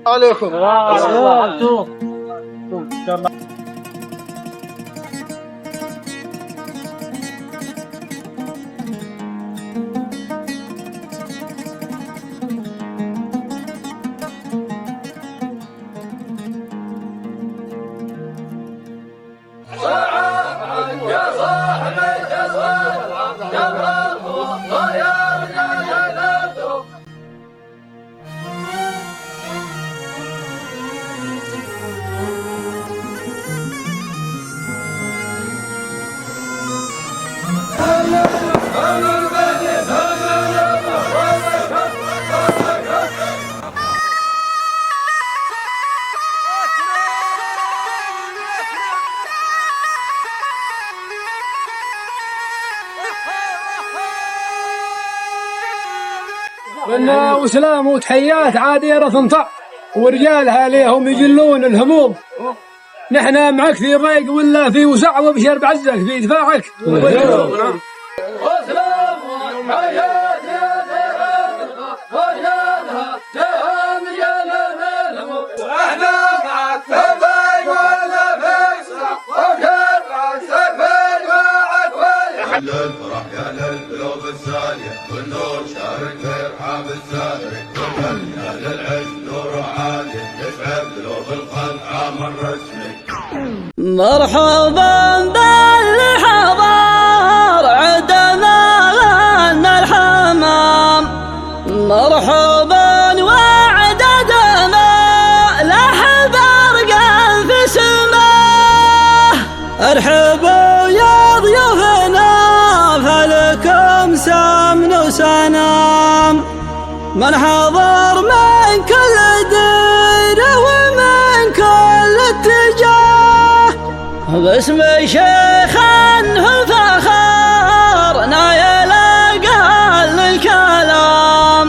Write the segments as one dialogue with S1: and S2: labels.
S1: عليكم.
S2: منا وسلام وتحيات عادية رثنطة ورجالها ليهم يجلون الهموم. نحنا معك في ضيق ولا في وسع وبشر بعزك في دفاعك. وسلام وتحيات ورجالها ليهم يجلون الهموم. واحنا معك في ضيق ولا في وسع وبشر بعزك في دفاعك.
S3: يا الفرح يا للقلوب السالية والنور شارك في ارحاب السادري يا للعشق نور عالي يسعد قلوب الخلق عام الرسمي.
S4: مرحبا بالحضار عدنا غنى الحمام. مرحبا وعدد ما لحب ارقام في سماه. ارحبوا يا ضيوفنا فلكم سمن وسنام. من حضر من كل دير ومن كل اتجاه باسم شيخ هو فخر نايل اقل الكلام.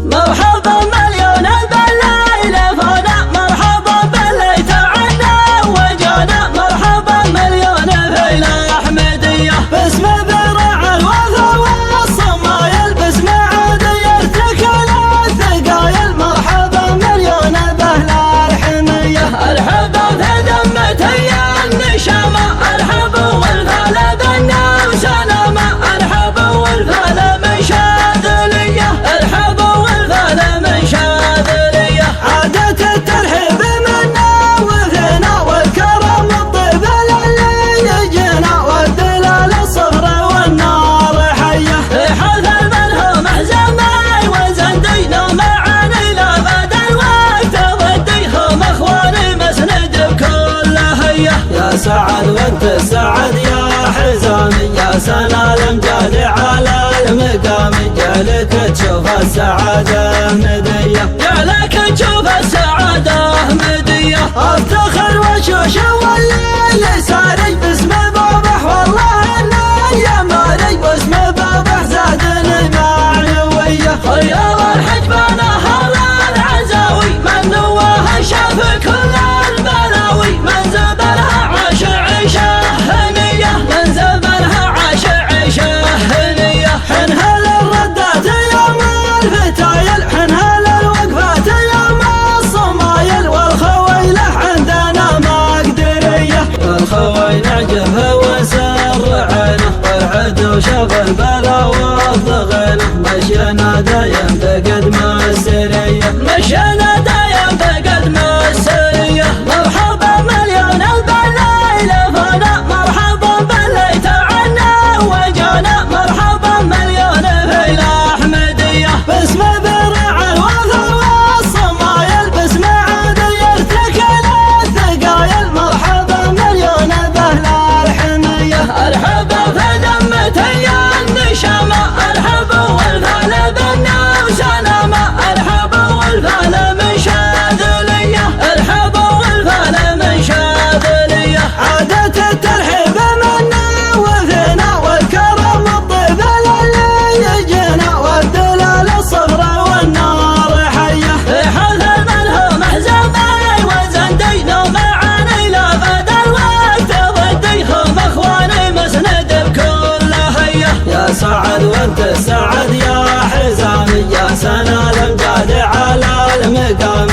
S4: مرحبا مليون بالليل فونا مرحبا باللي تعنا وجانا. مرحبا مليون فينا احمديه باسم برع الوثر والصمايل باسم عادي يرتكل الثقايل. مرحبا مليون باهل الحميه ارحبا في دمتي النشامه. ارحبا والفال بالناس سلامه. ارحبا والفال من شاذليه. ارحبا والفال من شاذليه. عادة الترحيب منا وفينا والكرم الطيب اللي يجينا والدلال الصفر والنار حيه. حوث المنهم حزماي وزندينا معاني لابد الوقت ضديهم اخواني مسند بكل هيه. يا سعد وانت السعد يا حزامي يا سنا الامجاد على المقام. جالك تشوف السعاده مديه جالك تشوف السعاده مديه. افتخر وشوش والليل ساري باسم بابح والله انه يماري واسم بابح زادني معنويه. خيار الحجبان هر العزاوي من نواه شاف كل البلاوي. من زبرها عاش عيشه هنيه. من زبرها عاش عيشه هنيه. حنها للردات يوم الفتايل حنها للوقفات يوم الصمايل. والخويله عندنا مقدريه الخويل عجبه وسر عينه. والعدو شاف البلا وضغينه. مشينا دايم بقدم السريه مشينا دايم بقدم السريه. مرحبا مليون بالليل فانا مرحبا باللي تعنا وجانا. مرحبا مليون في الاحمديه باسم برع الوثر والصمايل باسم عادي يرتكل الثقايل. مرحبا مليون باهل الحميه ارحبا في دمتي النشامه. ارحبا والفال بالناس سلامه. ارحبا والفال من شاذليه. ارحبا والفال من شاذليه. عادة الترحيب منا وفينا والكرم الطيب اللي يجينا والدلال الصفر والنار حيه. حوث المنهم حزماي وزندينا معاني لابد الوقت ضديهم اخواني مسند بكل هيه. يا سعد وانت السعد يا حزامي يا سنا الامجاد على المقام.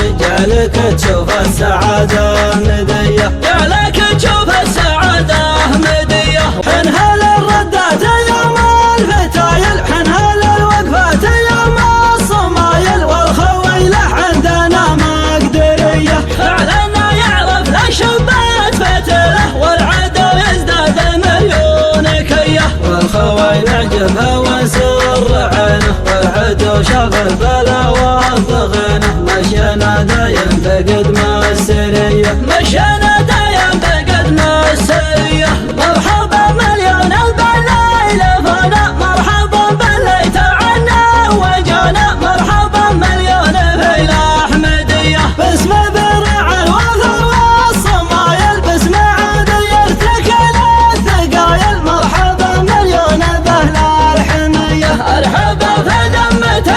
S4: جعلك تشوف السعادة مدية، جعلك تشوف السعادة مدية. حنها للردات يوم الفتايل، حنها للوقفات يوم الصمايل، والخويلة عندنا مقدرية. فعلنا يعرف لا شبات فتله، والعدو يزداد مليون كيه، والخويلة جبهه وسر عينه، والعدو شاف البلا والضغينه. مشينا دايم بقدم السرية، مشينا دايم بقدم السرية. مرحبا مليون بالليل فانا، مرحبا باللي تعنا وجانا، مرحبا مليون في الأحمدية. باسم برع الوثر والصمايل، باسم عادل يرتكل الثقايل، مرحبا مليون بأهل الحمية. ارحبا في دمة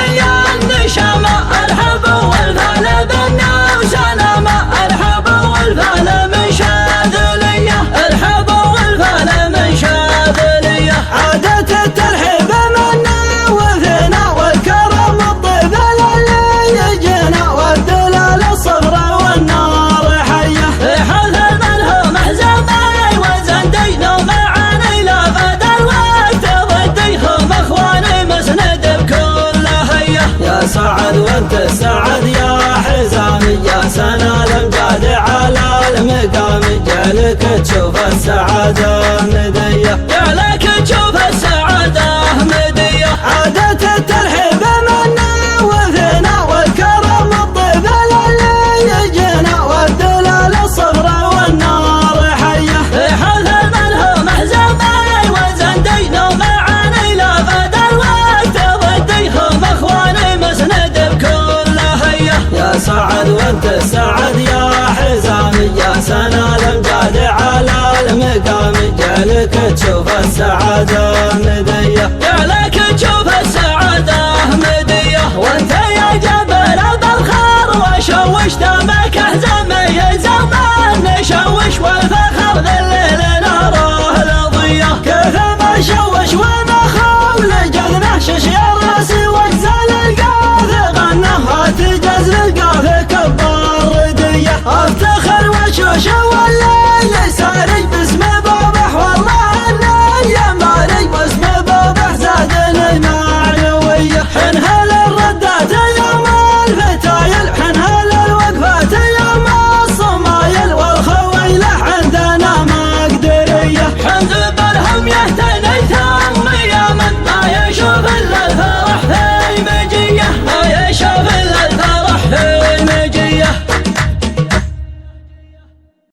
S4: النشامة، ارحبا والفال بنا وسلامة، ارحبا والفال من شاذلية، ارحبا والفال من شاذلية. عادة الترحيب منا وفينا، والكرم الطيب للي يجينا، والدلال الصفرا والنار حية. حث المنهم حزامي وزندي، نوم عاني لا فاد الوقت ضدي، هم اخواني مسند بكل هية. يا سعد وانت السعد يا حزامي، يا سنا الامجاد على المقام، جعلك تشوف السعادة مدية، جعلك تشوف السعادة مدية. عادة الترحيب منا وفينا، والكرم الطيب للي يجينا، والدلال الصفرا والنار حية. حث المنهم حزامي وزندي، نوم عاني لا فاد الوقت ضدي، هم اخواني مسند بكل هية. يا سعد وانت السعد يا حزامي، يا سنا الامجاد على المقام، جعلك تشوف السعادة مدية، جعلك تشوف السعادة مدية. وانت يا جبل بالخير وشوش دمك احزمي زمان نشوش، والفخر ذليل ناره الضية. كيف ما شوش ونخاف لجذنه، شش يا راسي واجزل القاف غنه، تجز القاف كبار ردية. افتخر وشوش والليل ساري